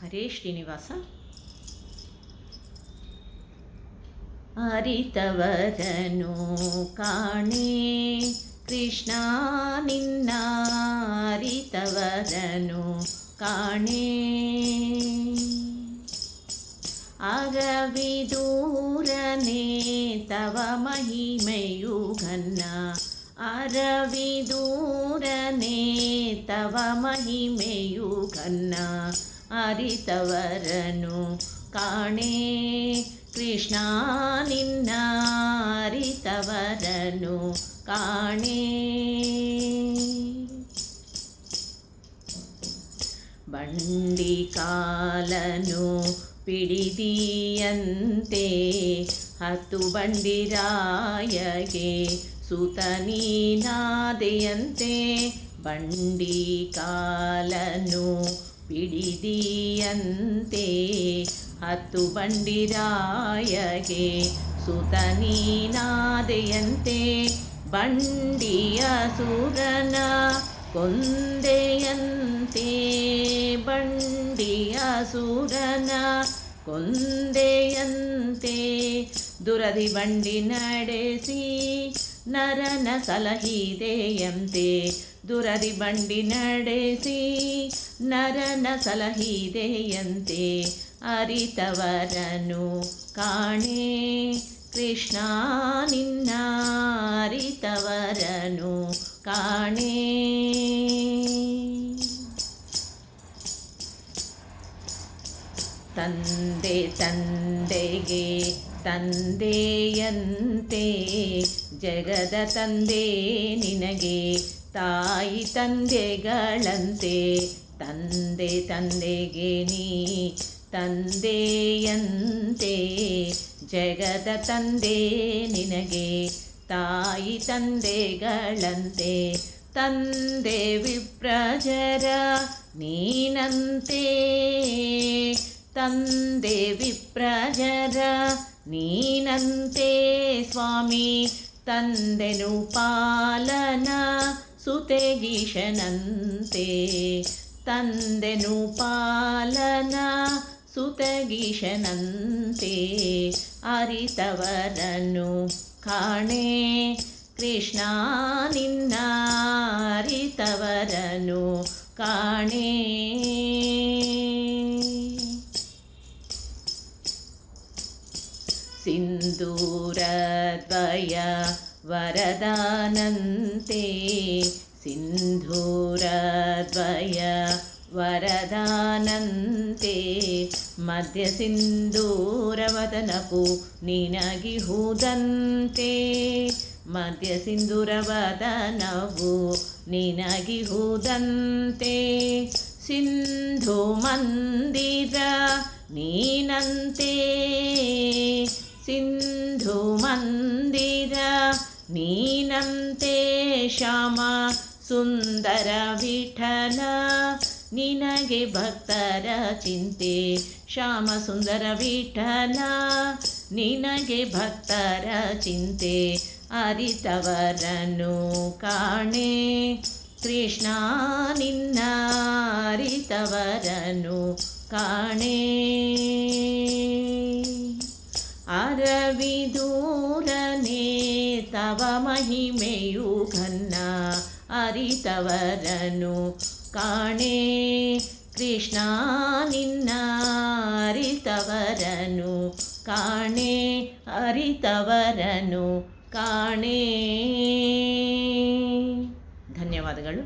ಹರೇ ಶ್ರೀನಿವಾಸ. ಅರಿತವರನು ಕಾಣೆ ಕೃಷ್ಣ ನಿನ್ನ, ಅರಿತವರನು ಕಾಣೆ. ಅರವಿದೂರನೆ ತವ ಮಹಿಮೆಯು ಘನ್ನ, ಅರವಿದೂರನೆ ತವ ಮಹಿಮೆಯು ಘನ್ನ. ಅರಿತವರನು ಕಾಣೆ ಕೃಷ್ಣ ನಿನ್ನ, ಅರಿತವರನು ಕಾಣೆ. ಬಂಡಿ ಕಾಲನು ಪಿಡಿದಿಯಂತೆ, ಹತ್ತು ಬಂಡಿರಾಯಗೆ ಸುತನೀನಾದೆಯಂತೆ. ಬಂಡಿ ಕಾಲನು ಪಿಡಿದಿಯಂತೆ, ಹತ್ತು ಬಂಡಿರಾಯಗೆ ಸುತನೀನಾದೆಯಂತೆ. ಬಂಡಿಯ ಸುರನ ಕೊಂದೆಯಂತೆ, ಬಂಡಿಯ ಸುರನ ಕೊಂದೆಯಂತೆ. ದುರದಿ ಬಂಡಿ ನಡೆಸಿ ನರನ ಸಲಹಿದೆಯಂತೆ, ದುರದಿ ಬಂಡಿ ನಡೆಸಿ ನರನ ಸಲಹಿದೆಯಂತೆ. ಅರಿತವರನು ಕಾಣೆ ಕೃಷ್ಣ ನಿನ್ನ, ಅರಿತವರನು ಕಾಣೆ. ತಂದೆ ತಂದೆಗೆ ತಂದೆಯಂತೆ, ಜಗದ ತಂದೆ ನಿನಗೆ ತಾಯಿ ತಂದೆಗಳಂತೆ. ತಂದೆ ತಂದೆಗೆ ನೀ ತಂದೆಯಂತೆ, ಜಗದ ತಂದೆ ನಿನಗೆ ತಾಯಿ ತಂದೆಗಳಂತೆ. ತಂದೆ ವಿಪ್ರಜರ ನೀನಂತೆ, ತಂದೆ ವಿಪ್ರಜರ ನೀನಂತೆ. ಸ್ವಾಮಿ ತಂದೆನು ಪಾಲನ ಸುತೆಗೀಶನಂತೆ, ತಂದೆನು ಪಾಲನ ಸುತಗೀಶನಂತೆ. ಅರಿತವರನು ಕಾಣೆ ಕೃಷ್ಣ ನಿನ್ನ, ಅರಿತವರನು ಕಾಣೆ. ಸಿಂಧೂರದ್ವಯ ವರದಾನಂತೆ, ಸಿಂಧೂರದ್ವಯ ವರದಾನಂತೆ. ಮಧ್ಯ ಸಿಂಧೂರವದನಪು ನಿನಗಿಹುದಂತೆ, ಮಧ್ಯ ಸಿಂಧೂರವದನವು ನಿನಗಿಹುದಂತೆ. ಸಿಂಧು ಮಂದಿರ ನೀನಂತೆ, ಸಿಂಧು ಮಂದಿರ ನೀನಂತೆ. ಶ್ಯಾಮ ಸುಂದರ ವಿಠಲ ನಿನಗೆ ಭಕ್ತರ ಚಿಂತೆ, ಶ್ಯಾಮ ಸುಂದರ ವಿಠಲ ನಿನಗೆ ಭಕ್ತರ ಚಿಂತೆ. ಅರಿತವರನು ಕಾಣೆ ಕೃಷ್ಣ ನಿನ್ನ, ಅರಿತವರನು ಕಾಣೆ. ಅರವಿದೂರನೆ ತವ ಮಹಿಮೆಯು ಘನ್ನ, ಅರಿತವರನು ಕಾಣೆ ಕೃಷ್ಣ ನಿನ್ನ, ಅರಿತವರನು ಕಾಣೆ, ಅರಿತವರನು ಕಾಣೆ. ಧನ್ಯವಾದಗಳು.